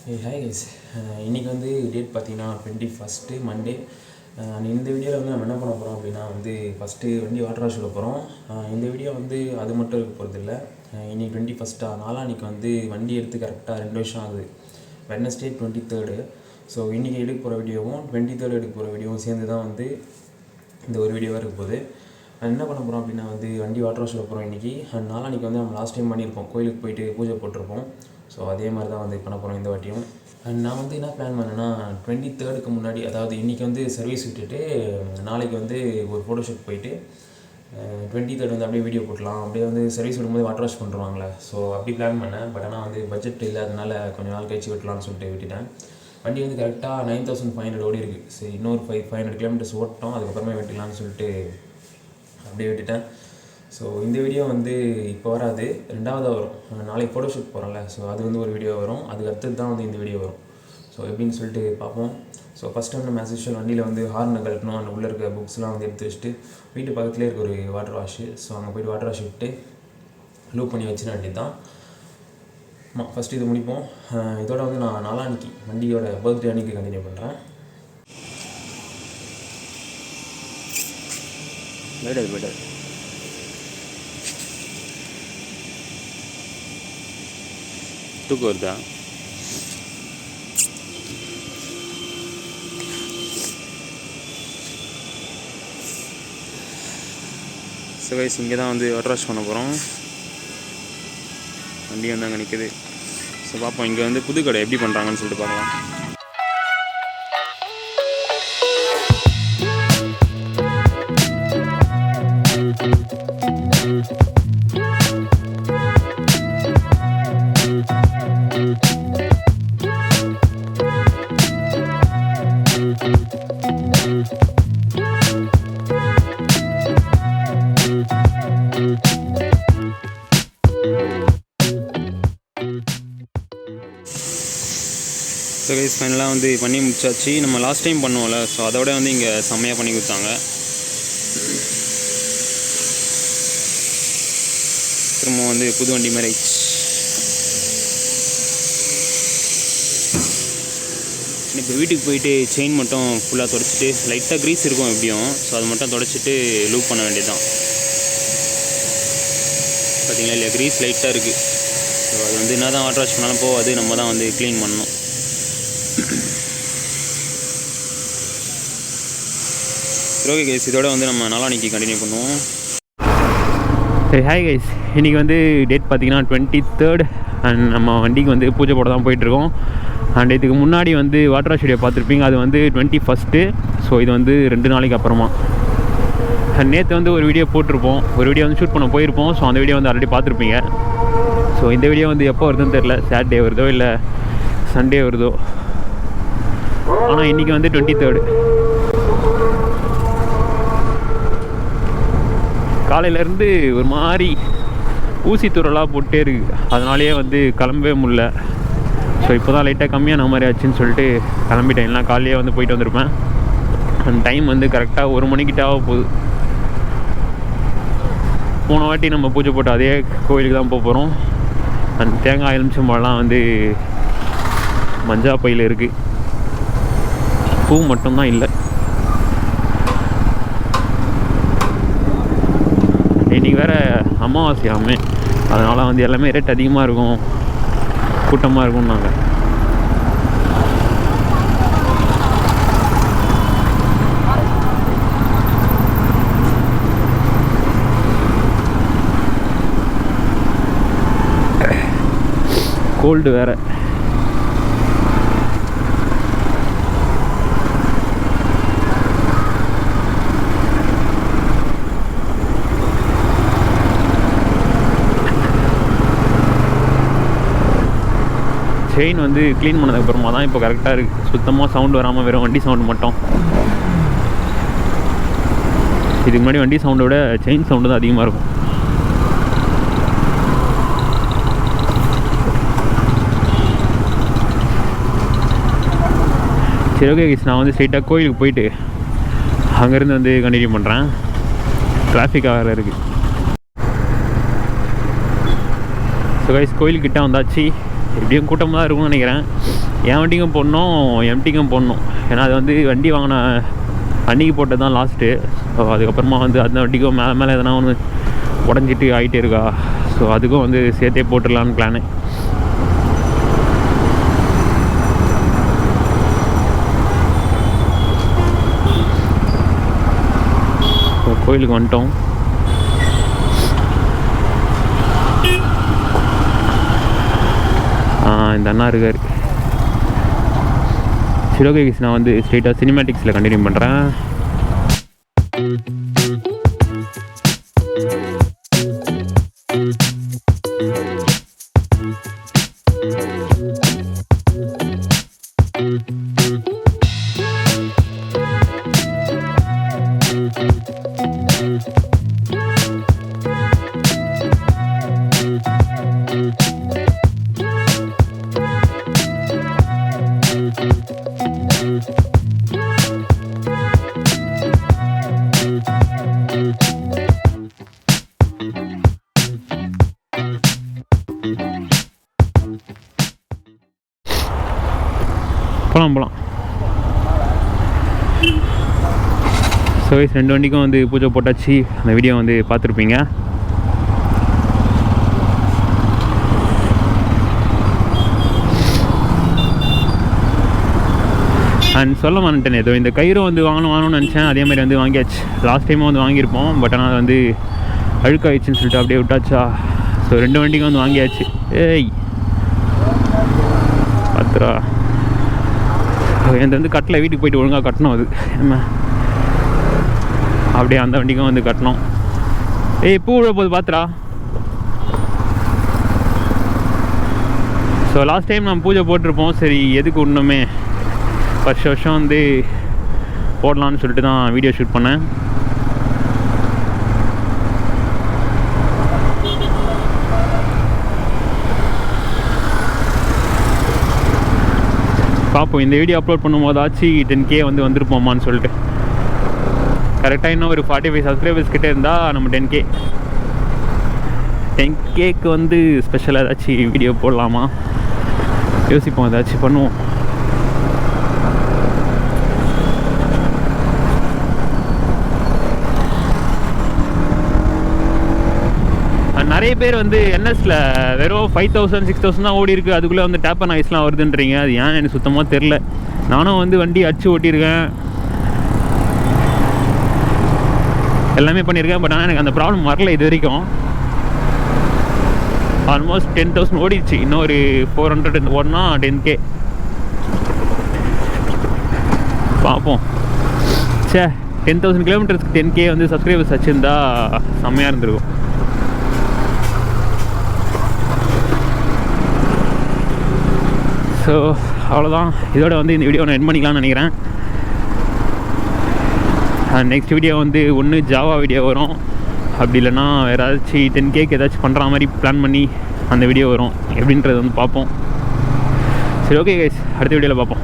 Hi guys, இன்றைக்கி வந்து date பார்த்தீங்கன்னா 21 மண்டே. இந்த வீடியோவில் வந்து நம்ம என்ன பண்ண போகிறோம் அப்படின்னா வந்து ஃபஸ்ட்டு வண்டி வாட்டர் வாஷ் விட போகிறோம். இந்த வீடியோ வந்து அது மட்டும் இருக்க போகிறது இல்லை. இன்றைக்கி 21 நாளான்னைக்கு வந்து வண்டி எடுத்து கரெக்டாக 2 வருஷம் ஆகுது. வெட்னஸ்டே 23. ஸோ இன்றைக்கி எடுக்க போகிற வீடியோவும் 23 எடுக்க போகிற வீடியோவும் சேர்ந்து தான் வந்து இந்த ஒரு வீடியோவாக இருக்க போகுது. என்ன பண்ண போகிறோம் அப்படின்னா வந்து வண்டி வாட்டர் வாஷ் விட போகிறோம் இன்றைக்கி. நாளான்னைக்கு வந்து நம்ம லாஸ்ட் டைம் பண்ணியிருப்போம், கோயிலுக்கு போயிட்டு பூஜை போட்டிருப்போம். ஸோ அதே மாதிரி தான் வந்து பண்ண போகிறோம் இந்த வாட்டியும். நான் வந்து என்ன பிளான் பண்ணேன்னா 23க்கு முன்னாடி, அதாவது இன்றைக்கி வந்து சர்வீஸ் விட்டுட்டு நாளைக்கு வந்து ஒரு ஃபோட்டோஷூட் போயிட்டு 23 வந்து அப்படியே வீடியோ போட்டலாம். அப்படியே வந்து சர்வீஸ் விடும்போது வாட்டர் வாஷ் பண்ணுறாங்களே, ஸோ அப்படி பிளான் பண்ணேன். பட் ஆனால் வந்து பட்ஜெட் இல்லாதனால கொஞ்சம் நாள் கழிச்சு விட்டலாம்னு சொல்லிட்டு விட்டுட்டேன். வண்டி வந்து கரெக்டாக 9500 ஓடி இருக்குது. சரி, இன்னொரு 500 கிலோமீட்டர்ஸ் ஓட்டோம், அதுக்கப்புறமே வெட்டிக்கலாம்னு சொல்லிட்டு அப்படியே விட்டுட்டேன். ஸோ இந்த வீடியோ வந்து இப்போ வராது, 2வது வரும். நாளைக்கு ஃபோட்டோஷூட் போகிறோம்ல, ஸோ அது வந்து ஒரு வீடியோ வரும். அதுக்கு அடுத்தது தான் வந்து இந்த வீடியோ வரும். ஸோ எப்படின்னு சொல்லிட்டு பார்ப்போம். ஸோ ஃபஸ்ட் டைம் நம்ம ஆஸ் யூஷுவல் வண்டியில் வந்து ஹார்னை கழட்டணும், அந்த உள்ளே இருக்க புக்ஸ்லாம் வந்து எடுத்து வச்சுட்டு வீட்டு பக்கத்துலேயே இருக்க ஒரு வாட்டர் வாஷு. ஸோ அங்கே போய்ட்டு வாட்டர் வாஷ் விட்டு லூப் பண்ணி வச்சிட வேண்டியது தான். ஃபஸ்ட்டு இது முடிப்போம். இதோட வந்து நான் நாளான்னைக்கு வண்டியோட பர்த்டே அன்றைக்கி கண்டினியூ பண்ணுறேன். பெட்டர் தூக்கு வருதா? ஸோ கைஸ், இங்கே தான் வந்து வாட்டர் வாஷ் பண்ண போகிறோம். வண்டி வந்து அங்கே நிற்குது. ஸோ பார்ப்போம் இங்கே வந்து புது கடை எப்படி பண்ணுறாங்கன்னு சொல்லிட்டு பார்க்கலாம். ஸோ கைஸ், ஃபைனலாக வந்து பண்ணி முடிச்சாச்சு. நம்ம லாஸ்ட் டைம் பண்ணுவோம்ல, ஸோ அதோட வந்து இங்கே செம்மையாக பண்ணி கொடுத்தாங்க. திரும்ப வந்து புது வண்டி மாதிரி ஆயிடுச்சு. இப்போ வீட்டுக்கு போயிட்டு செயின் மட்டும் ஃபுல்லாக துடைச்சிட்டு, லைட்டாக க்ரீஸ் இருக்கும் எப்படியும், ஸோ அது மட்டும் துடைச்சிட்டு லூப் பண்ண வேண்டியது தான். பார்த்தீங்களா இல்லையா, க்ரீஸ் லைட்டாக இருக்குது. ஸோ அது வந்து என்ன தான் வாட்டர் வாஷ் பண்ணாலும் போகாது, நம்ம தான் வந்து க்ளீன் பண்ணணும். ஓகே கைஸ், இதோட வந்து நம்ம நாளான்னைக்கு கண்டினியூ பண்ணுவோம். ஹாய் கைஸ், இன்றைக்கி வந்து டேட் பார்த்தீங்கன்னா 23 அண்ட் நம்ம வண்டிக்கு வந்து பூஜை போட தான் போயிட்டுருக்கோம். அண்ட் இதுக்கு முன்னாடி வந்து வாட்டர் வாஷ் வீடியோ பார்த்துருப்பீங்க, அது வந்து 21. ஸோ இது வந்து 2 நாளைக்கு அப்புறமா. நேற்று வந்து ஒரு வீடியோ போட்டிருப்போம், ஒரு வீடியோ வந்து ஷூட் பண்ண போயிருப்போம். ஸோ அந்த வீடியோ வந்து ஆல்ரெடி பார்த்துருப்பீங்க. ஸோ இந்த வீடியோ வந்து எப்போ வருதுன்னு தெரில, சாட்டர்டே வருதோ இல்லை சண்டே வருதோ. ஆனால் இன்றைக்கி வந்து 23. காலையிலேருந்து ஒரு மாதிரி ஊசி தூரலாக போட்டே இருக்குது, அதனாலேயே வந்து கிளம்பவே முடில. ஸோ இப்போ தான் லைட்டாக கம்மியான மாதிரி ஆச்சுன்னு சொல்லிட்டு கிளம்பிட்டேன். இல்லைனா காலையிலே வந்து போயிட்டு வந்திருப்பேன். அந்த டைம் வந்து கரெக்டாக 1 மணிக்கிட்ட ஆக போகுது. போன வாட்டி நம்ம பூஜை போட்டு அதே கோயிலுக்கு தான் போக போகிறோம். அந்த தேங்காய் எலுமிச்சம்பழம்லாம் வந்து மஞ்சா பையில் இருக்குது, பூ மட்டும்தான் இல்லை. இன்றைக்கி வேறு அமாவாசையாமே, அதனால் வந்து எல்லாமே ரேட் அதிகமாக இருக்கும், கூட்டமாக இருக்கும்னாங்க. கோல்டு வேறு. செயின் வந்து க்ளீன் பண்ணதுக்கப்புறமா தான் இப்போ கரெக்டாக இருக்குது. சுத்தமாக சவுண்டு வராமல் வெறும் வண்டி சவுண்டு மட்டும். இதுக்கு முன்னாடி வண்டி சவுண்டை விட செயின் சவுண்டு தான் அதிகமாக இருக்கும். சரி ஓகே கைஸ், நான் வந்து ஸ்ட்ரெயிட்டாக கோயிலுக்கு போயிட்டு அங்கேருந்து வந்து கண்டினியூ பண்ணுறேன். டிராஃபிக்காக வேறு இருக்குது. ஸோ கைஸ், கோயில்கிட்ட வந்தாச்சு. எப்படியும் கூட்டமாக தான் இருக்கும்னு நினைக்கிறேன். என் வண்டிக்கும் போடணும், எம்டிக்கும் போடணும். ஏன்னா அது வந்து வண்டி வாங்கின அன்றைக்கி போட்டது தான் லாஸ்ட்டு. ஸோ அதுக்கப்புறமா வந்து அந்த வண்டிக்கும் மேலே எதனா ஒன்று உடஞ்சிட்டு ஆகிட்டே இருக்கா. ஸோ அதுக்கும் வந்து சேர்த்தே போட்டுடலான்னு பிளானு. கோயிலுக்கு வந்துட்டோம். இந்த அண்ணா இருக்கார். சரி ஓகே நான் வந்து ஸ்ட்ரெயிட்டாக சினிமேட்டிக்ஸில் கண்டினியூ பண்ணுறேன். போகலாம். ஸோ ரெண்டு வண்டிக்கும் வந்து பூஜை போட்டாச்சு. அந்த வீடியோ வந்து பார்த்துருப்பீங்க. அண்ட் சொல்ல மாட்டேன், ஏதோ இந்த கயிறும் வந்து வாங்கணும்னு நினச்சேன். அதேமாதிரி வந்து வாங்கியாச்சு. லாஸ்ட் டைமும் வந்து வாங்கியிருப்போம். பட் ஆனால் அது வந்து அழுக்காயிடுச்சுன்னு சொல்லிட்டு அப்படியே விட்டாச்சா. ஸோ ரெண்டு வண்டிக்கும் வந்து வாங்கியாச்சு. ஏய் 10 ரூபா. எந்த வந்து கட்டில் வீட்டுக்கு போயிட்டு ஒழுங்காக கட்டணும். அது என்ன அப்படியே அந்த வண்டிக்கும் வந்து கட்டணும். ஏய் பூ விழ போது பார்த்துடா. ஸோ லாஸ்ட் டைம் நம்ம பூஜை போட்டிருப்போம். சரி எதுக்கு ஒன்றுமே வருஷம் வந்து போடலான்னு சொல்லிட்டு தான் வீடியோ ஷூட் பண்ணேன். பார்ப்போம் இந்த வீடியோ அப்லோட் பண்ணும்போதாச்சு 10K வந்து வந்துருப்போமான்னு சொல்லிட்டு. கரெக்டாக இன்னும் ஒரு 45 சப்ஸ்கிரைபர்ஸ் கிட்டே இருந்தால் நம்ம 10Kக்கு வந்து ஸ்பெஷலாக ஏதாச்சும் வீடியோ போடலாமா யோசிப்போம். ஏதாச்சும் பண்ணுவோம். நிறைய பேர் வந்து NSல வெறும் 5000 6000 தான் ஓடி இருக்குது. அதுக்குள்ளே வந்து டேப் அண்ட் ஐஸ்லாம் வருதுன்றீங்க. அது ஏன் எனக்கு சுத்தமாக தெரில. நானும் வந்து வண்டி அடிச்சு ஓட்டியிருக்கேன், எல்லாமே பண்ணியிருக்கேன். பட் ஆனால் எனக்கு அந்த ப்ராப்ளம் வரல இது வரைக்கும். ஆல்மோஸ்ட் 10,000 ஓடிடுச்சு. இன்னும் ஒரு 400 ஓடினா 10K. பார்ப்போம். சே 10,000 கிலோமீட்டர்ஸ்க்கு 10K வந்து சப்ஸ்கிரைபர்ஸ் வச்சுருந்தா செம்மையாக இருந்திருக்கும். ஸோ அவ்வளோதான். இதோட வந்து இந்த வீடியோ நான் எண்ட் பண்ணிக்கலாம்னு நினைக்கிறேன். நெக்ஸ்ட் வீடியோ வந்து ஒன்று ஜாவா வீடியோ வரும், அப்படி இல்லைன்னா வேறு ஏதாச்சும் 10Kக்கு ஏதாச்சும் பண்ணுற மாதிரி பிளான் பண்ணி அந்த வீடியோ வரும். எப்படின்றது வந்து பார்ப்போம். சரி ஓகே கைஸ், அடுத்த வீடியோவில் பார்ப்போம்.